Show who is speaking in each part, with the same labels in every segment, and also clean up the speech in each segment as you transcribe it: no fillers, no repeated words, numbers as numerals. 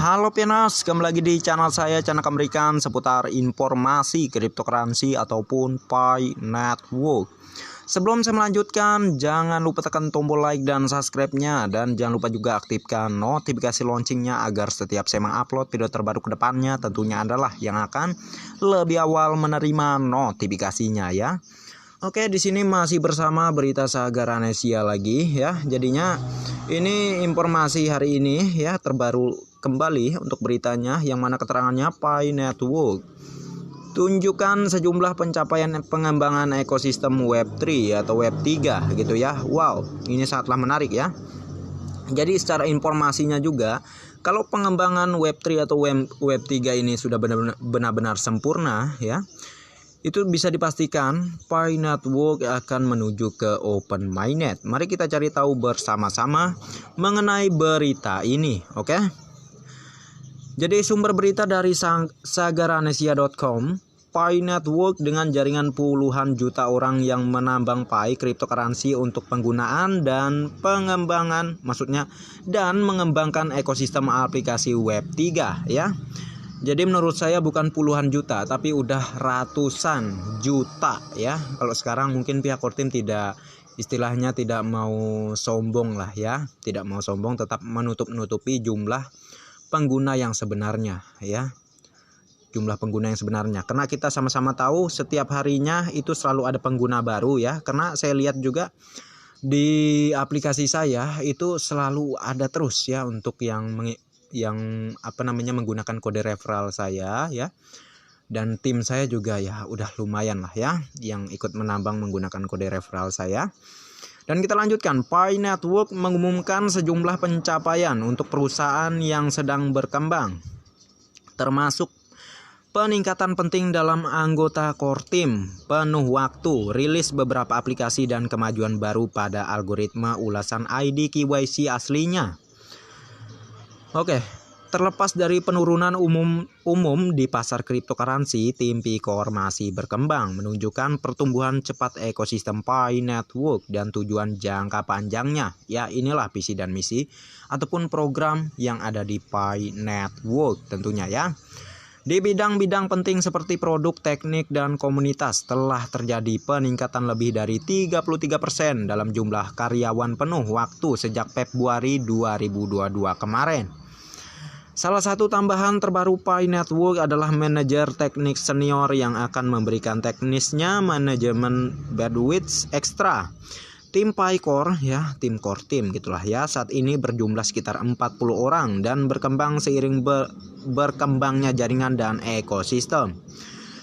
Speaker 1: Halo Pianas, kembali lagi di channel saya, channel American seputar informasi cryptocurrency ataupun Pi Network. Sebelum saya melanjutkan, jangan lupa tekan tombol like dan subscribe-nya, dan jangan lupa juga aktifkan notifikasi launchingnya agar setiap saya mengupload video terbaru ke depannya tentunya adalah yang akan lebih awal menerima notifikasinya ya. Oke, di sini masih bersama berita Saga Ranesia lagi ya. Jadinya ini informasi hari ini ya, terbaru kembali untuk beritanya, yang mana keterangannya Pi Network tunjukkan sejumlah pencapaian pengembangan ekosistem Web3 atau Web3 gitu ya. Wow, ini sangatlah menarik ya. Jadi secara informasinya juga, kalau pengembangan Web3 atau Web3 ini sudah benar-benar sempurna ya, itu bisa dipastikan Pi Network akan menuju ke Open Mainnet. Mari kita cari tahu bersama-sama mengenai berita ini, oke? Jadi sumber berita dari sagaranesia.com, Pi Network dengan jaringan puluhan juta orang yang menambang Pi cryptocurrency untuk penggunaan dan pengembangan, dan mengembangkan ekosistem aplikasi Web3 ya. Jadi menurut saya bukan puluhan juta, tapi udah ratusan juta ya. Kalau sekarang mungkin pihak core team istilahnya tidak mau sombong lah ya. Tidak mau sombong, tetap menutupi jumlah pengguna yang sebenarnya ya. Jumlah pengguna yang sebenarnya. Karena kita sama-sama tahu setiap harinya itu selalu ada pengguna baru ya. Karena saya lihat juga di aplikasi saya itu selalu ada terus ya untuk yang menggunakan kode referral saya ya, dan tim saya juga ya udah lumayan lah ya yang ikut menambang menggunakan kode referral saya. Dan kita lanjutkan, Pi Network mengumumkan sejumlah pencapaian untuk perusahaan yang sedang berkembang, termasuk peningkatan penting dalam anggota core team, penuh waktu, rilis beberapa aplikasi dan kemajuan baru pada algoritma ulasan ID KYC aslinya. Oke, terlepas dari penurunan umum di pasar cryptocurrency, tim Pi-Core masih berkembang, menunjukkan pertumbuhan cepat ekosistem Pi Network dan tujuan jangka panjangnya. Ya, inilah visi dan misi ataupun program yang ada di Pi Network tentunya ya. Di bidang-bidang penting seperti produk, teknik, dan komunitas telah terjadi peningkatan lebih dari 33% dalam jumlah karyawan penuh waktu sejak Februari 2022 kemarin. Salah satu tambahan terbaru Pi Network adalah manajer teknik senior yang akan memberikan teknisnya manajemen bandwidth ekstra. Tim Pi-Core ya, tim core team gitulah ya, saat ini berjumlah sekitar 40 orang dan berkembang seiring berkembangnya jaringan dan ekosistem.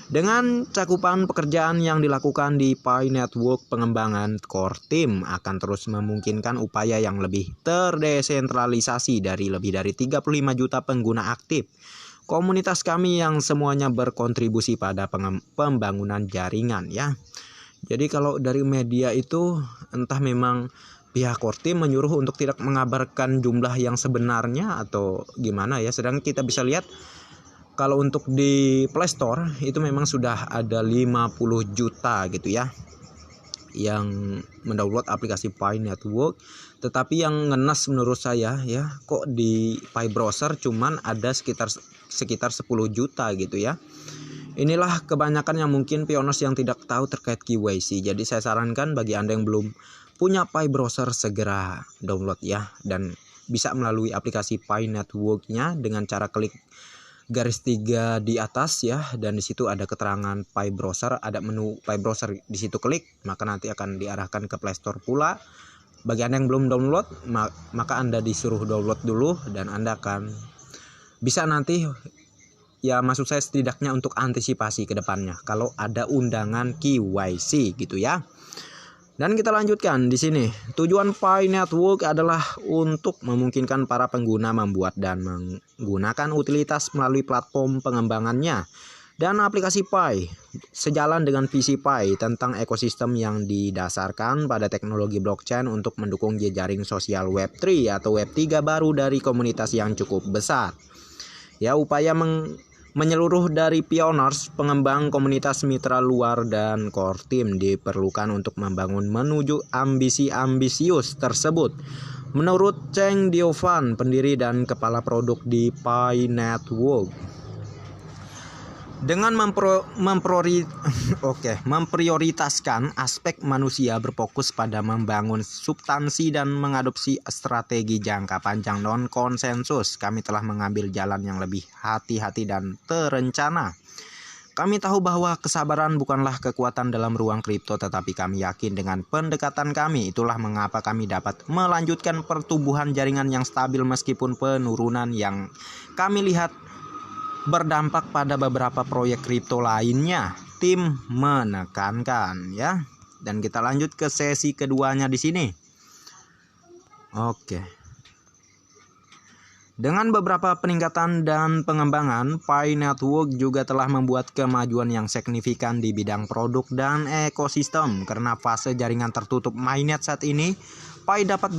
Speaker 1: Dengan cakupan pekerjaan yang dilakukan di Pi Network, pengembangan core team akan terus memungkinkan upaya yang lebih terdesentralisasi dari lebih dari 35 juta pengguna aktif komunitas kami yang semuanya berkontribusi pada pembangunan jaringan ya. Jadi kalau dari media itu entah memang pihak core team menyuruh untuk tidak mengabarkan jumlah yang sebenarnya atau gimana ya. Sedang kita bisa lihat kalau untuk di Play Store itu memang sudah ada 50 juta gitu ya yang mendownload aplikasi Pi Network. Tetapi yang ngenes menurut saya ya, kok di Pi Browser cuman ada sekitar 10 juta gitu ya. Inilah kebanyakan yang mungkin pioners yang tidak tahu terkait KYC. Jadi saya sarankan bagi Anda yang belum punya Pi Browser segera download ya, dan bisa melalui aplikasi Pi Network-nya dengan cara klik garis 3 di atas ya, dan di situ ada keterangan Pi Browser, ada menu Pi Browser, di situ klik maka nanti akan diarahkan ke Play Store pula. Bagi Anda yang belum download maka Anda disuruh download dulu, dan Anda akan bisa nanti ya, maksud saya setidaknya untuk antisipasi ke depannya kalau ada undangan KYC gitu ya. Dan kita lanjutkan di sini. Tujuan Pi Network adalah untuk memungkinkan para pengguna membuat dan menggunakan utilitas melalui platform pengembangannya dan aplikasi Pi, sejalan dengan visi Pi tentang ekosistem yang didasarkan pada teknologi blockchain untuk mendukung jejaring sosial Web3 atau Web3 baru dari komunitas yang cukup besar. Ya, upaya menyeluruh dari pioners, pengembang, komunitas mitra luar, dan core team diperlukan untuk membangun menuju ambisi ambisius tersebut. Menurut Cheng Diovan, pendiri dan kepala produk di Pi Network, dengan memprioritaskan aspek manusia, berfokus pada membangun substansi dan mengadopsi strategi jangka panjang non-konsensus, kami telah mengambil jalan yang lebih hati-hati dan terencana. Kami tahu bahwa kesabaran bukanlah kekuatan dalam ruang kripto, tetapi kami yakin dengan pendekatan kami. Itulah mengapa kami dapat melanjutkan pertumbuhan jaringan yang stabil meskipun penurunan yang kami lihat berdampak pada beberapa proyek kripto lainnya, tim menekankan ya. Dan kita lanjut ke sesi keduanya di sini. Oke. Dengan beberapa peningkatan dan pengembangan, Pi Network juga telah membuat kemajuan yang signifikan di bidang produk dan ekosistem. Karena fase jaringan tertutup mainnet saat ini, Pi dapat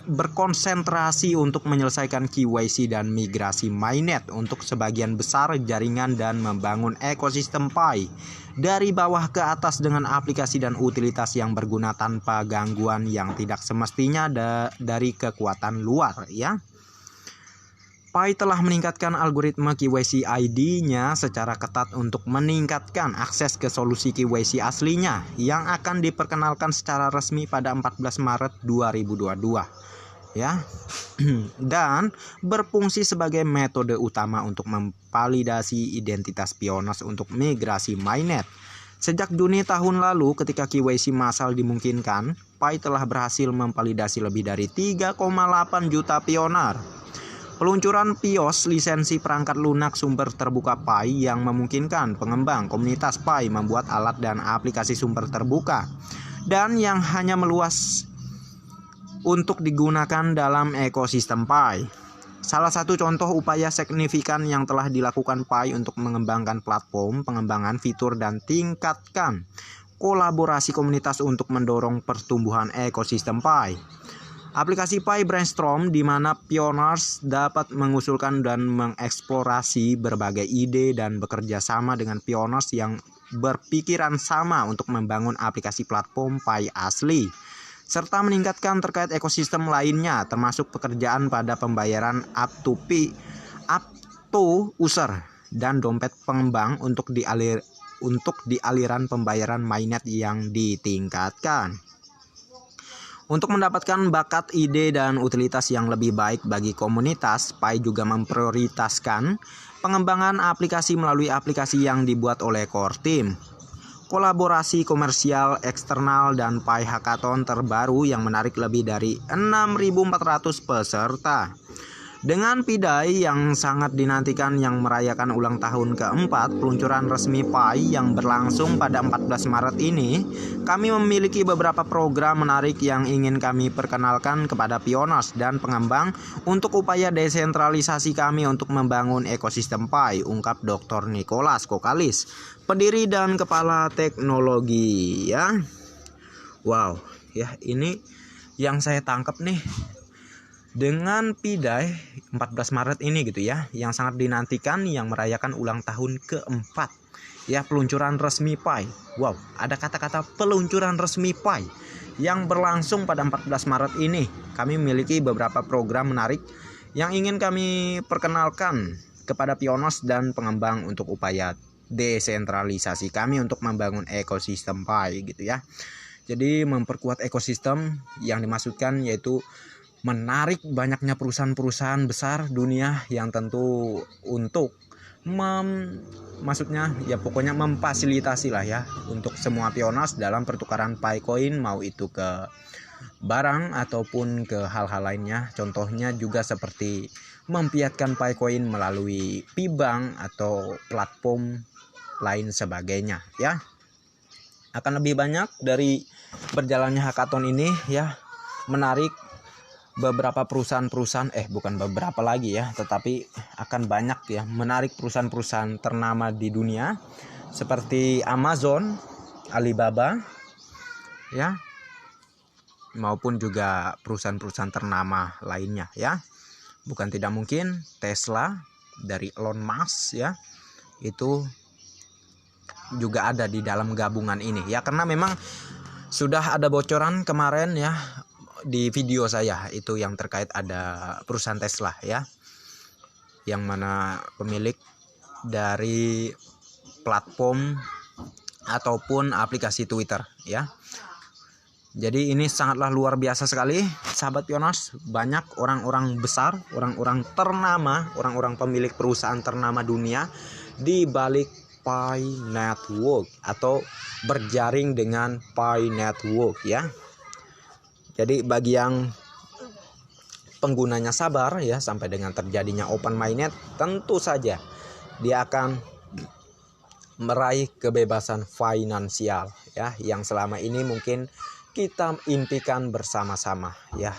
Speaker 1: berkonsentrasi untuk menyelesaikan KYC dan migrasi mainnet untuk sebagian besar jaringan dan membangun ekosistem Pi dari bawah ke atas dengan aplikasi dan utilitas yang berguna tanpa gangguan yang tidak semestinya dari kekuatan luar ya. Pi telah meningkatkan algoritma KYC ID-nya secara ketat untuk meningkatkan akses ke solusi KYC aslinya yang akan diperkenalkan secara resmi pada 14 Maret 2022 ya. Dan berfungsi sebagai metode utama untuk memvalidasi identitas Pioneers untuk migrasi mainnet. Sejak Juni tahun lalu ketika KYC massal dimungkinkan, Pi telah berhasil memvalidasi lebih dari 3,8 juta Pioneer. Peluncuran PIOS lisensi perangkat lunak sumber terbuka Pi yang memungkinkan pengembang komunitas Pi membuat alat dan aplikasi sumber terbuka dan yang hanya meluas untuk digunakan dalam ekosistem Pi. Salah satu contoh upaya signifikan yang telah dilakukan Pi untuk mengembangkan platform, pengembangan fitur dan tingkatkan kolaborasi komunitas untuk mendorong pertumbuhan ekosistem Pi. Aplikasi Pi Brainstorm di mana Pioneers dapat mengusulkan dan mengeksplorasi berbagai ide dan bekerja sama dengan Pioneers yang berpikiran sama untuk membangun aplikasi platform Pi asli, serta meningkatkan terkait ekosistem lainnya termasuk pekerjaan pada pembayaran up to user dan dompet pengembang untuk di aliran pembayaran mainnet yang ditingkatkan. Untuk mendapatkan bakat, ide, dan utilitas yang lebih baik bagi komunitas, Pi juga memprioritaskan pengembangan aplikasi melalui aplikasi yang dibuat oleh core team, kolaborasi komersial eksternal, dan Pi Hackathon terbaru yang menarik lebih dari 6.400 peserta. Dengan Pidai yang sangat dinantikan yang merayakan ulang tahun keempat peluncuran resmi Pi yang berlangsung pada 14 Maret ini, kami memiliki beberapa program menarik yang ingin kami perkenalkan kepada Pioneers dan pengembang untuk upaya desentralisasi kami untuk membangun ekosistem Pi, ungkap Dr. Nicholas Kokalis, pendiri dan kepala teknologi ya. Wow, ya ini yang saya tangkap nih. Dengan Pidai 14 Maret ini gitu ya, yang sangat dinantikan yang merayakan ulang tahun keempat ya, peluncuran resmi Pi. Wow, ada kata-kata peluncuran resmi Pi yang berlangsung pada 14 Maret ini. Kami memiliki beberapa program menarik yang ingin kami perkenalkan kepada Pioneers dan pengembang untuk upaya desentralisasi kami untuk membangun ekosistem Pi gitu ya. Jadi memperkuat ekosistem yang dimaksudkan yaitu menarik banyaknya perusahaan-perusahaan besar dunia yang tentu untuk maksudnya ya pokoknya memfasilitasi lah ya untuk semua Pioneers dalam pertukaran Pi coin, mau itu ke barang ataupun ke hal-hal lainnya. Contohnya juga seperti mempiatkan Pi coin melalui Pi-Bank atau platform lain sebagainya ya. Akan lebih banyak dari berjalannya hackathon ini ya, menarik beberapa perusahaan-perusahaan bukan beberapa lagi ya, tetapi akan banyak ya, menarik perusahaan-perusahaan ternama di dunia seperti Amazon, Alibaba ya, maupun juga perusahaan-perusahaan ternama lainnya ya. Bukan tidak mungkin Tesla dari Elon Musk ya, itu juga ada di dalam gabungan ini ya, karena memang sudah ada bocoran kemarin ya di video saya itu yang terkait ada perusahaan Tesla ya, yang mana pemilik dari platform ataupun aplikasi Twitter ya. Jadi ini sangatlah luar biasa sekali sahabat Pioners. Banyak orang-orang besar, orang-orang ternama, orang-orang pemilik perusahaan ternama dunia di balik Pi Network atau berjaring dengan Pi Network ya. Jadi bagi yang penggunanya sabar ya sampai dengan terjadinya open mainnet, tentu saja dia akan meraih kebebasan finansial ya, yang selama ini mungkin kita impikan bersama-sama ya.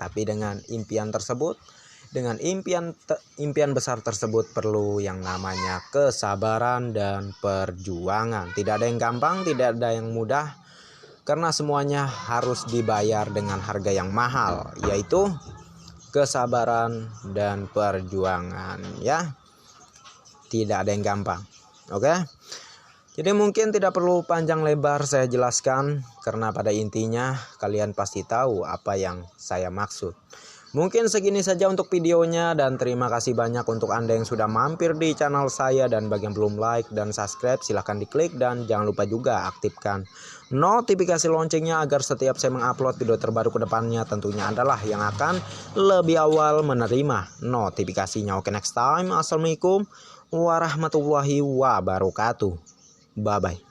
Speaker 1: Tapi dengan impian tersebut, dengan impian besar tersebut perlu yang namanya kesabaran dan perjuangan. Tidak ada yang gampang, tidak ada yang mudah, karena semuanya harus dibayar dengan harga yang mahal, yaitu kesabaran dan perjuangan ya. Tidak ada yang gampang. Oke. Jadi mungkin tidak perlu panjang lebar saya jelaskan, karena pada intinya kalian pasti tahu apa yang saya maksud. Mungkin segini saja untuk videonya, dan terima kasih banyak untuk Anda yang sudah mampir di channel saya, dan bagi yang belum like dan subscribe silahkan diklik, dan jangan lupa juga aktifkan notifikasi loncengnya agar setiap saya mengupload video terbaru ke depannya tentunya adalah yang akan lebih awal menerima notifikasinya. Oke, next time. Assalamualaikum warahmatullahi wabarakatuh. Bye bye.